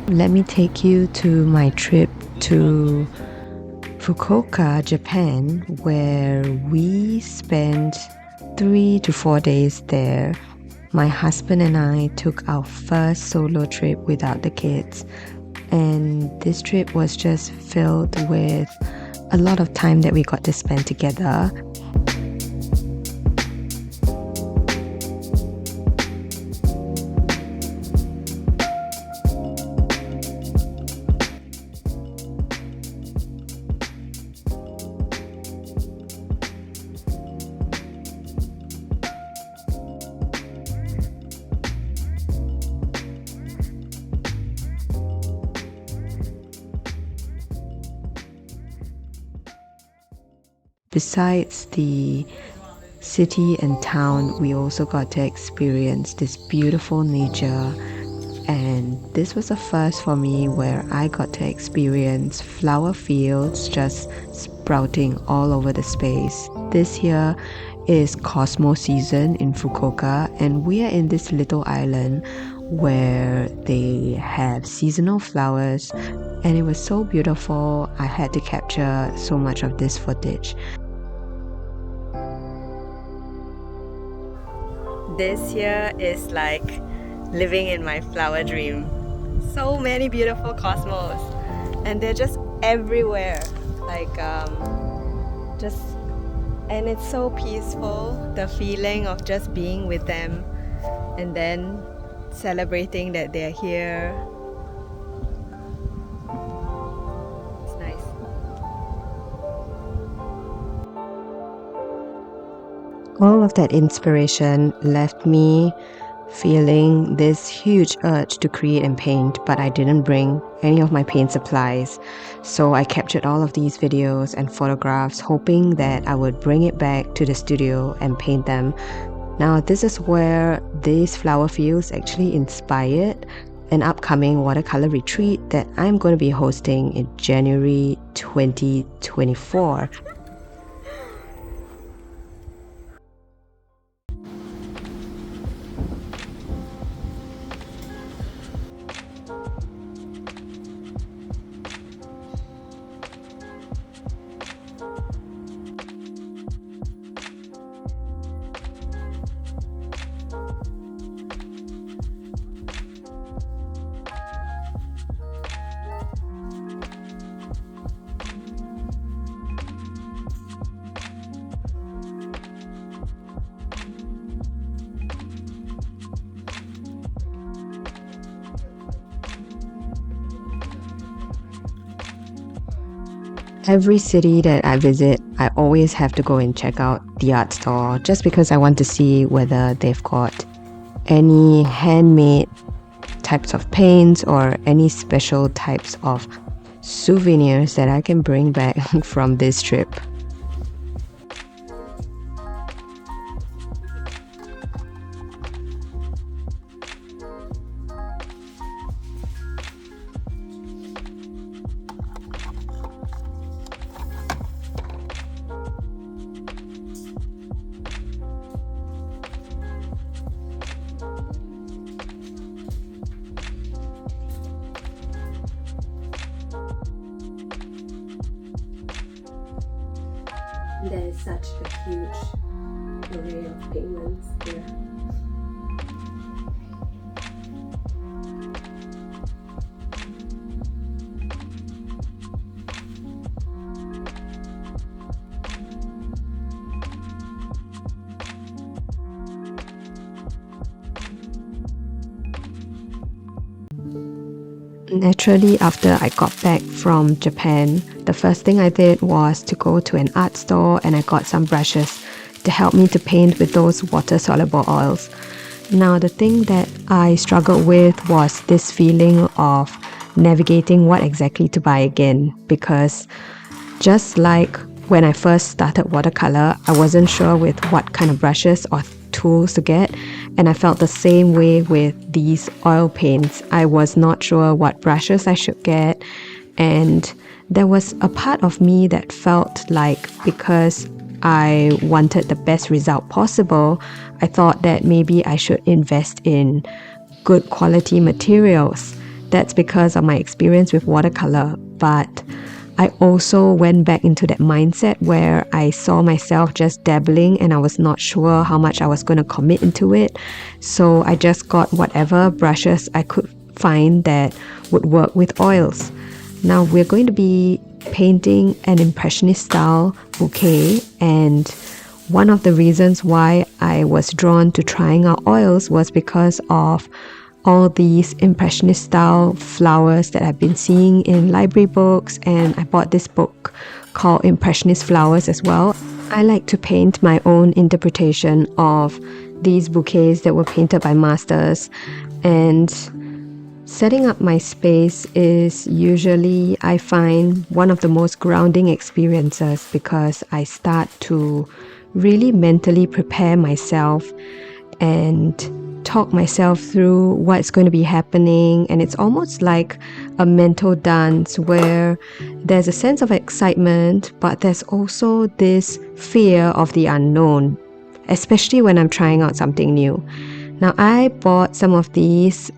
let me take you to my trip to Fukuoka, Japan, where we spent 3 to 4 days there. My husband and I took our first solo trip without the kids, and this trip was just filled with a lot of time that we got to spend together. Besides the city and town, we also got to experience this beautiful nature, and this was a first for me where I got to experience flower fields just sprouting all over the space. This here is Cosmo season in Fukuoka, and we are in this little island where they have seasonal flowers, and it was so beautiful. I had to capture so much of this footage. This here is like living in my flower dream. So many beautiful cosmos, and they're just everywhere. And it's so peaceful, the feeling of just being with them and then celebrating that they're here. It's nice. All of that inspiration left me feeling this huge urge to create and paint, but I didn't bring any of my paint supplies. So I captured all of these videos and photographs, hoping that I would bring it back to the studio and paint them. Now, this is where these flower fields actually inspired an upcoming watercolor retreat that I'm going to be hosting in January 2024. Every city that I visit, I always have to go and check out the art store just because I want to see whether they've got any handmade types of paints or any special types of souvenirs that I can bring back from this trip. There is such a huge array of pigments here. Naturally, after I got back from Japan, the first thing I did was to go to an art store, and I got some brushes to help me to paint with those water-soluble oils. Now, the thing that I struggled with was this feeling of navigating what exactly to buy again, because just like when I first started watercolor, I wasn't sure with what kind of brushes or tools to get, and I felt the same way with these oil paints. I was not sure what brushes I should get, and there was a part of me that felt like because I wanted the best result possible, I thought that maybe I should invest in good quality materials. That's because of my experience with watercolor, but I also went back into that mindset where I saw myself just dabbling and I was not sure how much I was going to commit into it. So I just got whatever brushes I could find that would work with oils. Now we're going to be painting an impressionist style bouquet, and one of the reasons why I was drawn to trying out oils was because of all these impressionist style flowers that I've been seeing in library books, and I bought this book called Impressionist Flowers as well. I like to paint my own interpretation of these bouquets that were painted by masters, and setting up my space is usually, I find, one of the most grounding experiences because I start to really mentally prepare myself and talk myself through what's going to be happening, and it's almost like a mental dance where there's a sense of excitement, but there's also this fear of the unknown, especially when I'm trying out something new. Now I bought some of these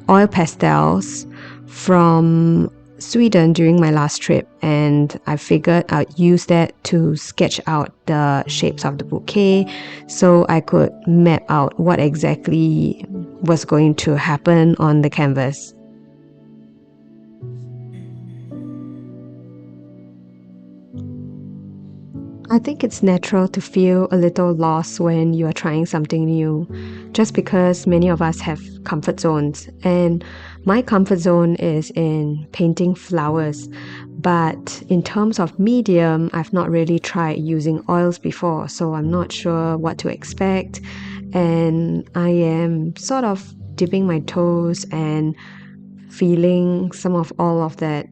oil pastels from Sweden during my last trip, and I figured I'd use that to sketch out the shapes of the bouquet so I could map out what exactly was going to happen on the canvas. I think it's natural to feel a little lost when you are trying something new, just because many of us have comfort zones. And my comfort zone is in painting flowers. But in terms of medium, I've not really tried using oils before, so I'm not sure what to expect. And I am sort of dipping my toes and feeling some of all of that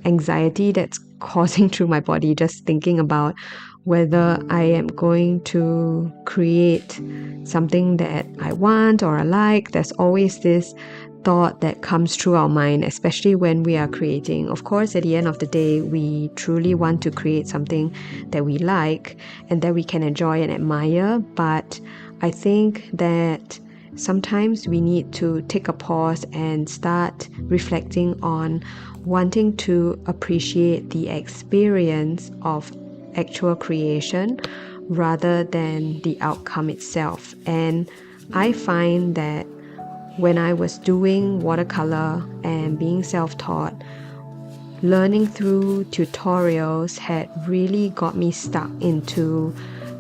anxiety that's coursing through my body, just thinking about whether I am going to create something that I want or I like. There's always this thought that comes through our mind, especially when we are creating. Of course, at the end of the day, we truly want to create something that we like and that we can enjoy and admire. But I think that sometimes we need to take a pause and start reflecting on wanting to appreciate the experience of actual creation rather than the outcome itself. And I find that when I was doing watercolor and being self-taught, learning through tutorials had really got me stuck into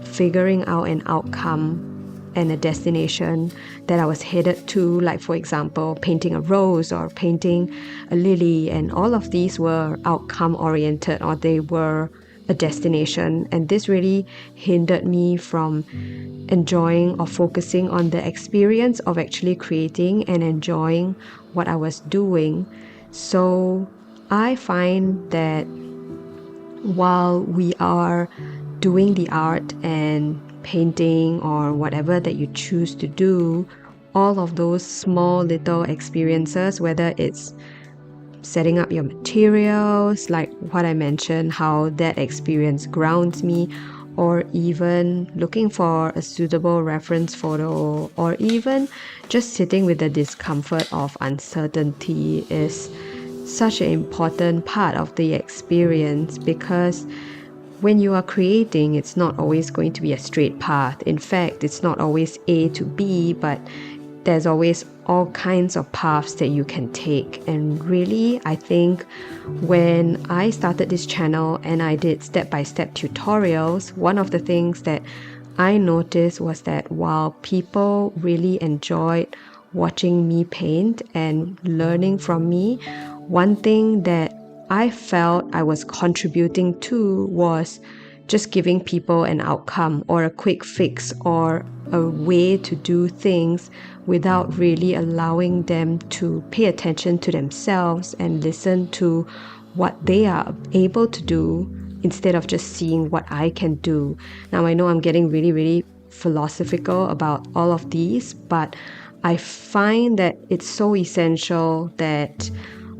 figuring out an outcome and a destination that I was headed to, like for example painting a rose or painting a lily, and all of these were outcome oriented, or they were a destination, and this really hindered me from enjoying or focusing on the experience of actually creating and enjoying what I was doing. So I find that while we are doing the art and painting or whatever that you choose to do, all of those small little experiences, whether it's setting up your materials, like what I mentioned, how that experience grounds me, or even looking for a suitable reference photo, or even just sitting with the discomfort of uncertainty, is such an important part of the experience, because when you are creating, it's not always going to be a straight path. In fact, it's not always A to B, but there's always all kinds of paths that you can take. And really, I think when I started this channel and I did step-by-step tutorials, one of the things that I noticed was that while people really enjoyed watching me paint and learning from me, one thing that I felt I was contributing to was just giving people an outcome or a quick fix or a way to do things without really allowing them to pay attention to themselves and listen to what they are able to do instead of just seeing what I can do. Now, I know I'm getting really philosophical about all of these, but I find that it's so essential that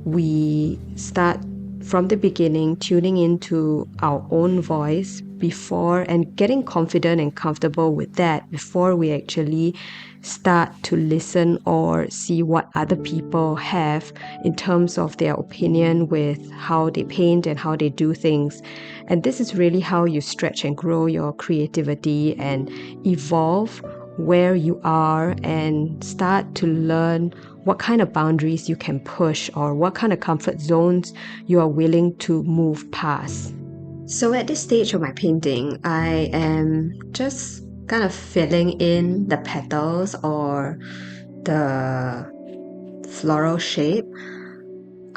we start from the beginning tuning into our own voice, before, and getting confident and comfortable with that before we actually start to listen or see what other people have in terms of their opinion with how they paint and how they do things. And this is really how you stretch and grow your creativity and evolve where you are and start to learn what kind of boundaries you can push or what kind of comfort zones you are willing to move past. So at this stage of my painting, I am just kind of filling in the petals or the floral shape.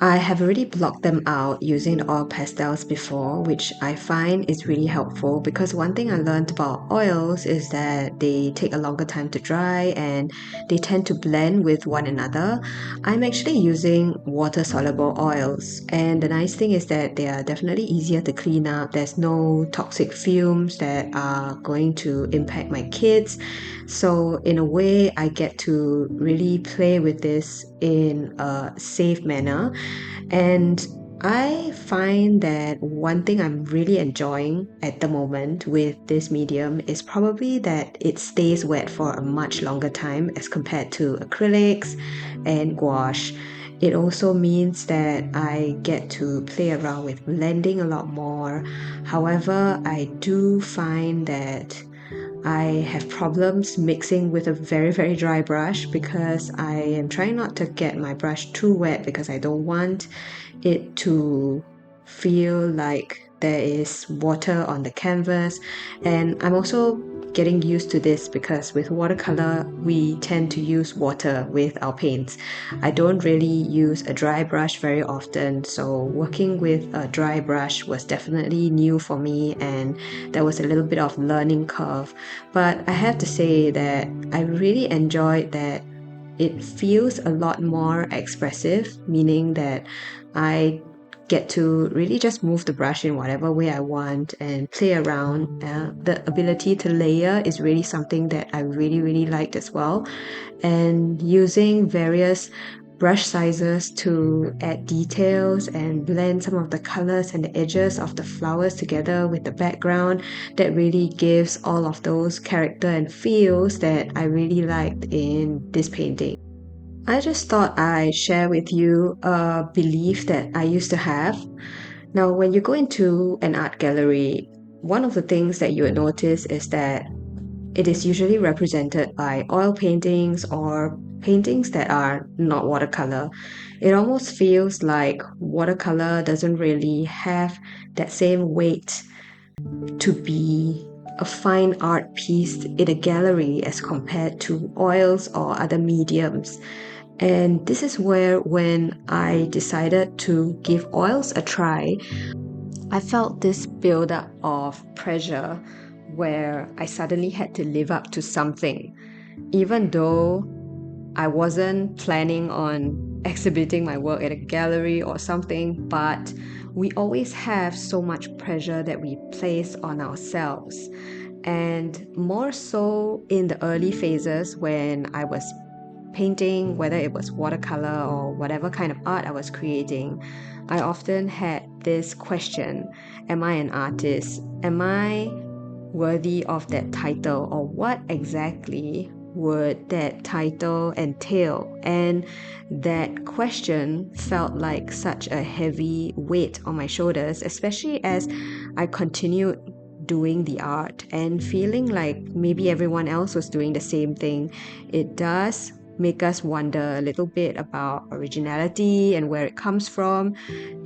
I have already blocked them out using the oil pastels before, which I find is really helpful because one thing I learned about oils is that they take a longer time to dry and they tend to blend with one another. I'm actually using water-soluble oils, and the nice thing is that they are definitely easier to clean up. There's no toxic fumes that are going to impact my kids. So in a way, I get to really play with this in a safe manner. And I find that one thing I'm really enjoying at the moment with this medium is probably that it stays wet for a much longer time as compared to acrylics and gouache. It also means that I get to play around with blending a lot more. However, I do find that I have problems mixing with a very dry brush because I am trying not to get my brush too wet because I don't want it to feel like there is water on the canvas. And I'm also getting used to this because with watercolor we tend to use water with our paints. I don't really use a dry brush very often, so working with a dry brush was definitely new for me, and there was a little bit of learning curve. But I have to say that I really enjoyed that it feels a lot more expressive, meaning that I get to really just move the brush in whatever way I want and play around. The ability to layer is really something that I really liked as well. And using various brush sizes to add details and blend some of the colors and the edges of the flowers together with the background, that really gives all of those character and feels that I really liked in this painting. I just thought I'd share with you a belief that I used to have. Now, when you go into an art gallery, one of the things that you will notice is that it is usually represented by oil paintings or paintings that are not watercolor. It almost feels like watercolor doesn't really have that same weight to be a fine art piece in a gallery as compared to oils or other mediums. And this is where, when I decided to give oils a try, I felt this build-up of pressure where I suddenly had to live up to something, even though I wasn't planning on exhibiting my work at a gallery or something, but we always have so much pressure that we place on ourselves. And more so in the early phases when I was painting, whether it was watercolor or whatever kind of art I was creating, I often had this question: am I an artist? Am I worthy of that title? Or what exactly would that title entail? And that question felt like such a heavy weight on my shoulders, especially as I continued doing the art and feeling like maybe everyone else was doing the same thing. It does make us wonder a little bit about originality and where it comes from.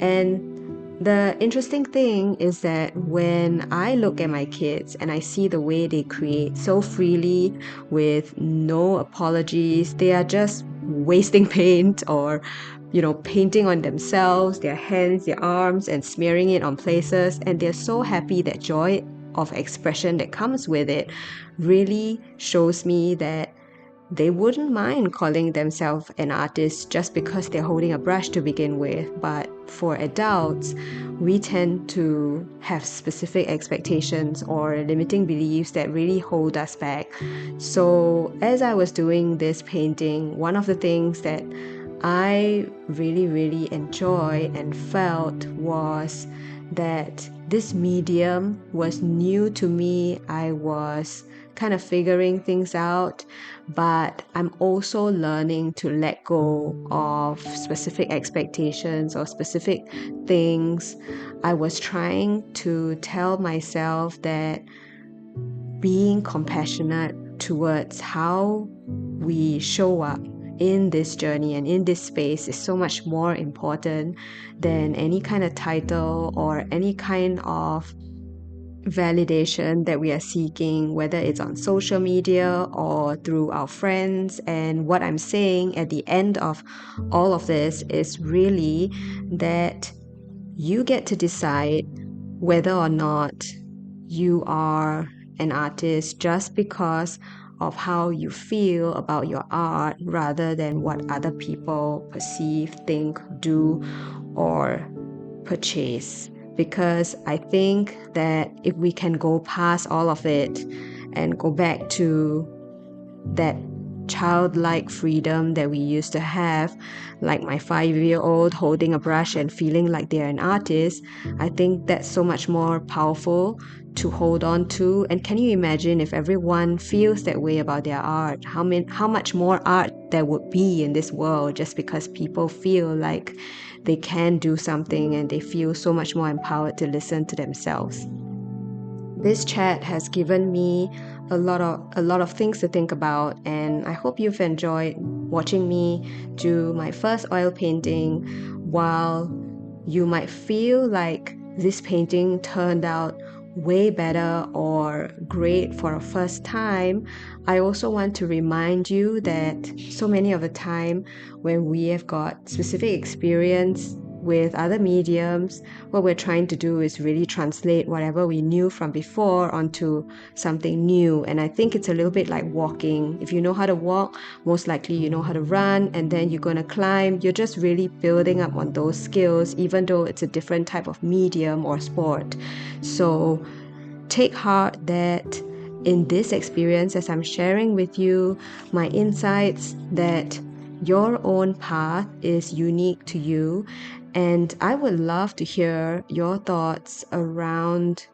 And the interesting thing is that when I look at my kids and I see the way they create so freely with no apologies, they are just wasting paint or painting on themselves, their hands, their arms, and smearing it on places, and they're so happy. That joy of expression that comes with it really shows me that they wouldn't mind calling themselves an artist just because they're holding a brush to begin with. But for adults, we tend to have specific expectations or limiting beliefs that really hold us back. So as I was doing this painting, one of the things that I really enjoyed and felt was that this medium was new to me. I was kind of figuring things out, but I'm also learning to let go of specific expectations or specific things. I was trying to tell myself that being compassionate towards how we show up in this journey and in this space is so much more important than any kind of title or any kind of validation that we are seeking, whether it's on social media or through our friends. And what I'm saying at the end of all of this is really that you get to decide whether or not you are an artist just because of how you feel about your art rather than what other people perceive, think, do, or purchase. Because I think that if we can go past all of it and go back to that childlike freedom that we used to have, like my 5-year-old holding a brush and feeling like they're an artist, I think that's so much more powerful to hold on to. And can you imagine if everyone feels that way about their art? How much more art there would be in this world just because people feel like they can do something and they feel so much more empowered to listen to themselves. This chat has given me a lot of things to think about, and I hope you've enjoyed watching me do my first oil painting. While you might feel like this painting turned out way better or great for a first time, I also want to remind you that so many of the time when we have got specific experience with other mediums, what we're trying to do is really translate whatever we knew from before onto something new. And I think it's a little bit like walking. If you know how to walk, most likely you know how to run, and then you're going to climb. You're just really building up on those skills, even though it's a different type of medium or sport. So take heart that in this experience, as I'm sharing with you my insights, that your own path is unique to you. And I would love to hear your thoughts around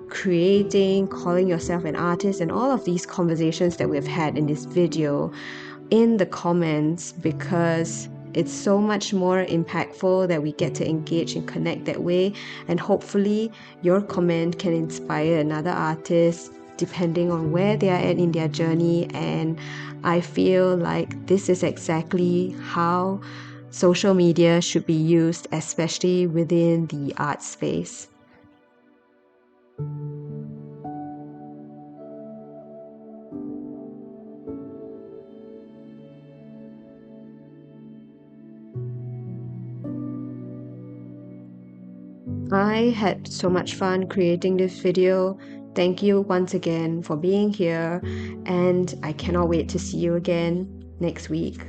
creating, calling yourself an artist, and all of these conversations that we've had in this video in the comments, because it's so much more impactful that we get to engage and connect that way. And hopefully your comment can inspire another artist depending on where they are at in their journey. And I feel like this is exactly how social media should be used, especially within the art space. I had so much fun creating this video. Thank you once again for being here, and I cannot wait to see you again next week.